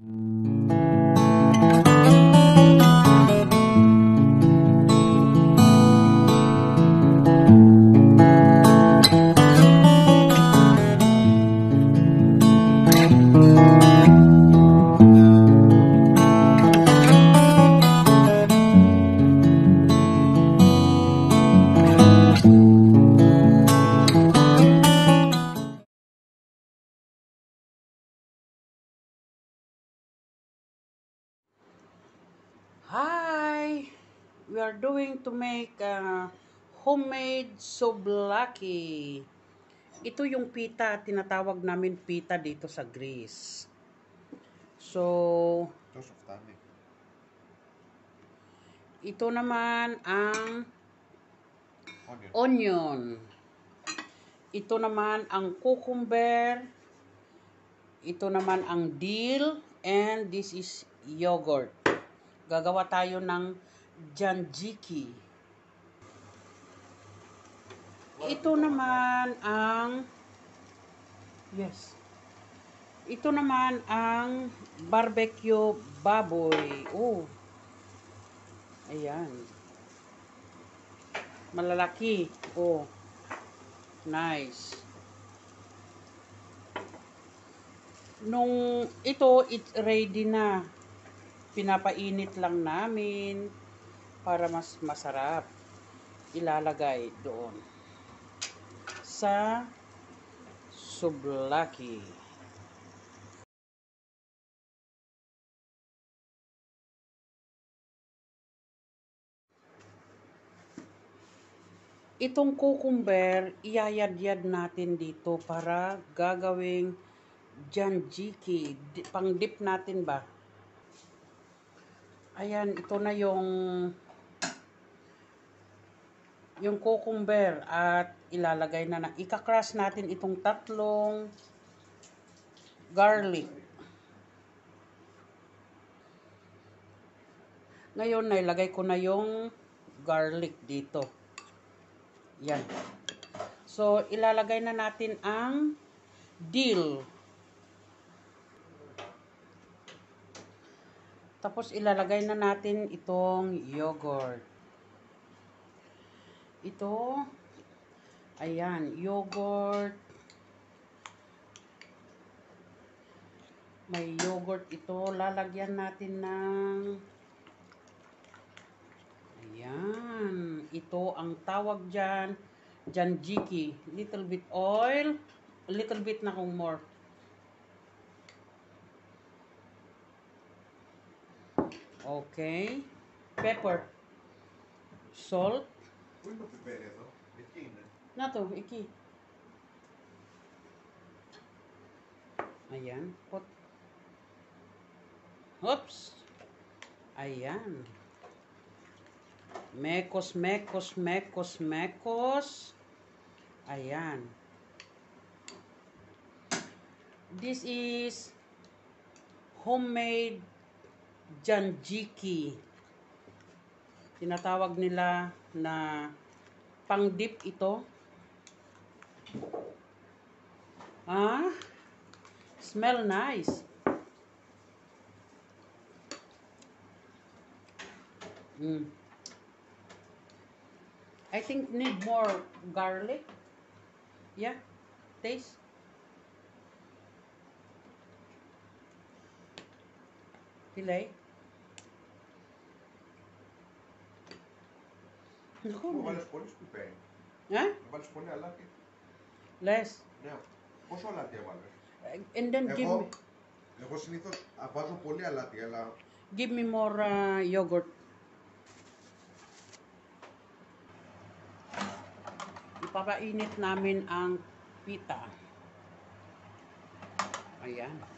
Hi! We are doing to make homemade souvlaki. Ito yung pita, tinatawag namin pita dito sa Greece. So, ito naman ang onion. Ito naman ang cucumber. Ito naman ang dill. And this is yogurt. Gagawa tayo ng tzatziki. Ito naman ang Ito naman ang barbecue baboy. Oh. Ayan. Malalaki. Oh. Nice. Nung ito, it's ready na. Pinapainit lang namin para mas masarap. Ilalagay doon sa souvlaki. Itong cucumber, iyayadyad natin dito para gagawing tzatziki. Pang-dip natin ba? Ayan, ito na yung cucumber at ilalagay na ika-crush natin itong tatlong garlic. Ngayon, nailagay ko na yung garlic dito. Yan. So, ilalagay na natin ang dill. Tapos, ilalagay na natin itong yogurt. Ito, ayan, yogurt. May yogurt ito. Lalagyan natin ng, ayan, ito ang tawag dyan, tzatziki. Little bit oil, a little bit na kung more. Okay. Pepper. Salt. Να το, εκεί. Ayan. Oops. Ayan. Mekos, mekos, mekos, mekos. Ayan. This is homemade tzatziki. Tinatawag nila na pang-dip ito. Smell nice. I think need more garlic. Yeah, taste. Pilay. Βάλες πολύ πιπέρι. Βάλες πολύ αλάτι. Less. Ναι. Πόσο αλάτι έβαλες? And then εγώ συνήθως βάζω πολύ αλάτι, αλλά... Give me more yogurt. Ipapainit namin ang pita. Ayan.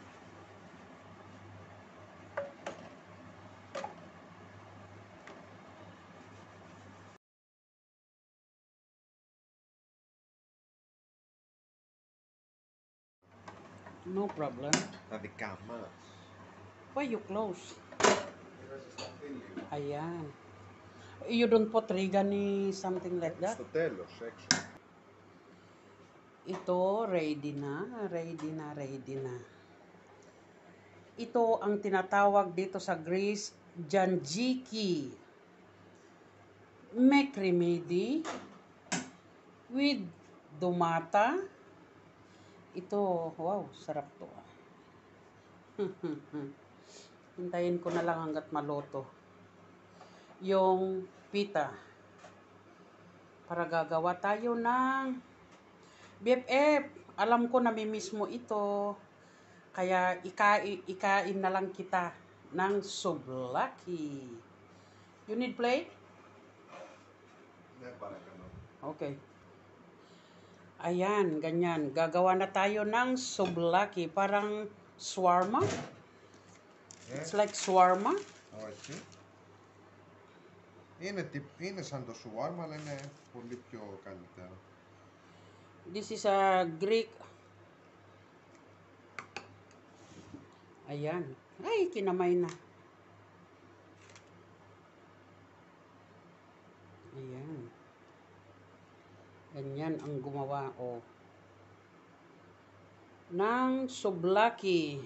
No problem. Τα δικά μας. Why you close? Ayan. You don't put regani, something like that? Στο τέλος, έξω. Ito, ready na, ready na, ready na. Ito ang tinatawag dito sa Greece, Janjiki. Mekremidi with dumata. Ito, wow, sarap to. Hintayin ko na lang hanggat maluto yung pita para gagawa tayo ng BFF. Alam ko namimiss mo ito, kaya ikain na lang kita ng souvlaki. You need plate? Hindi, parang gano'n. Okay. Ayan, ganyan. Gagawa na tayo ng souvlaki. Parang shawarma. It's like shawarma. Oh, I see. Είναι σαν το σουάρμα, αλλά είναι πολύ πιο καλύτερο. This is a Greek. Ayan. Ay, kinamay na. Ayan. Ganyan ang gumawa o ng souvlaki.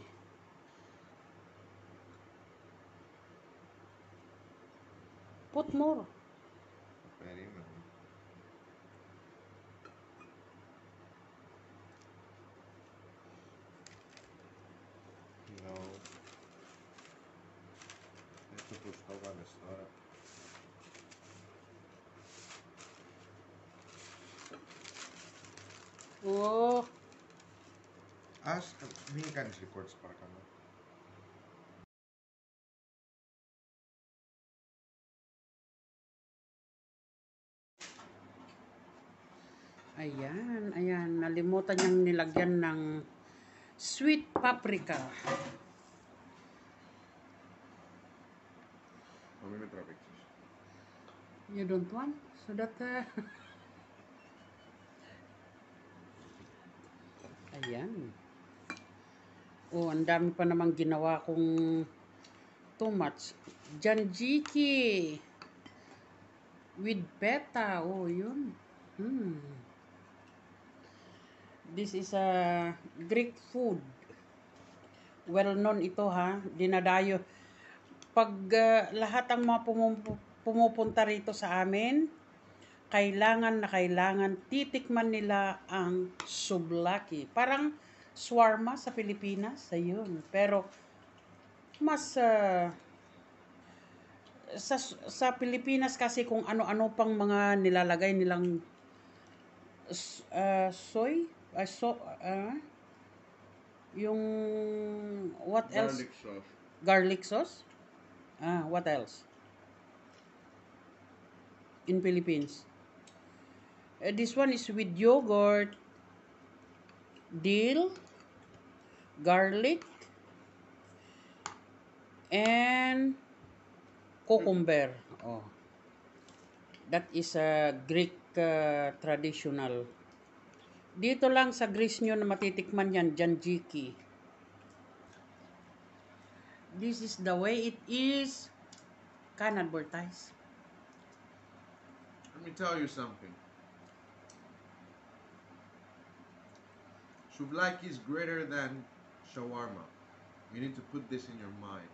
Put more. Περίμενε. No. Έτσι όπως το έβαλες τώρα. Oh, Ας, μην κάνεις record, σε παρακαλώ. ayan, ayan. Nalimutan niyang nilagyan ng sweet paprika. Μην με τραβήξεις. You don't want? So that, ayan. Oh, ang dami pa namang ginawa kong too much. Janjiki with peta. Oh, yun. This is a Greek food. Well known ito ha. Dinadayo. Pag lahat ang mga pumupunta rito sa amin, kailangan titikman nila ang souvlaki. Parang shawarma sa Pilipinas, ayun. Pero mas sa Pilipinas kasi kung ano-ano pang mga nilalagay nilang soy, yung what else? Garlic sauce. Garlic sauce? What else? In Philippines. This one is with yogurt, dill, garlic, and cucumber. Oh. That is a Greek traditional. Dito lang sa Greece nyo na matitikman yan, Janjiki. This is the way it is. Can advertise. Let me tell you something. Souvlaki is greater than shawarma. You need to put this in your mind.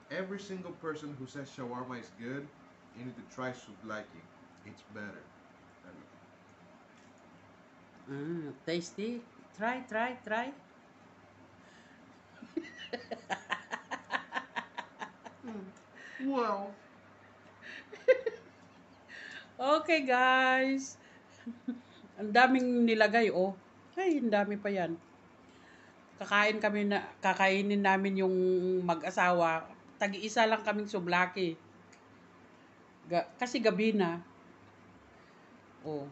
Every single person who says shawarma is good, you need to try souvlaki. It's better. Tasty. Try. Well. Okay, guys. Ang daming nilagay, oh. Ay, ang dami pa yan. Kakainin namin yung mag-asawa. Tag-iisa lang kaming souvlaki. Kasi gabi na. Oh,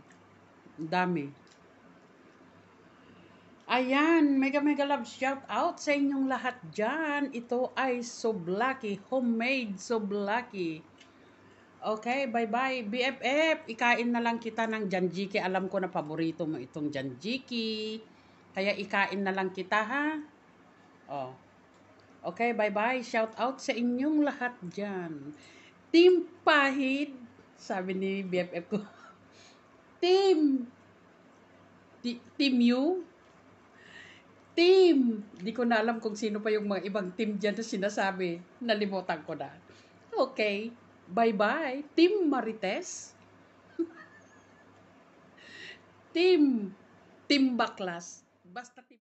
ang dami. Ayan, mega love shout out sa inyong lahat dyan. Ito ay souvlaki, homemade souvlaki. Okay, bye-bye. BFF, ikain na lang kita ng janjiki. Alam ko na paborito mo itong janjiki. Kaya ikain na lang kita, ha? Oh. Okay, bye-bye. Shout out sa inyong lahat dyan. Team Pahid, sabi ni BFF ko. Team U. Team! Di ko na alam kung sino pa yung mga ibang team dyan na sinasabi. Nalimutan ko na. Okay. Bye-bye. Team Marites. Team. Team Baklas. Basta team.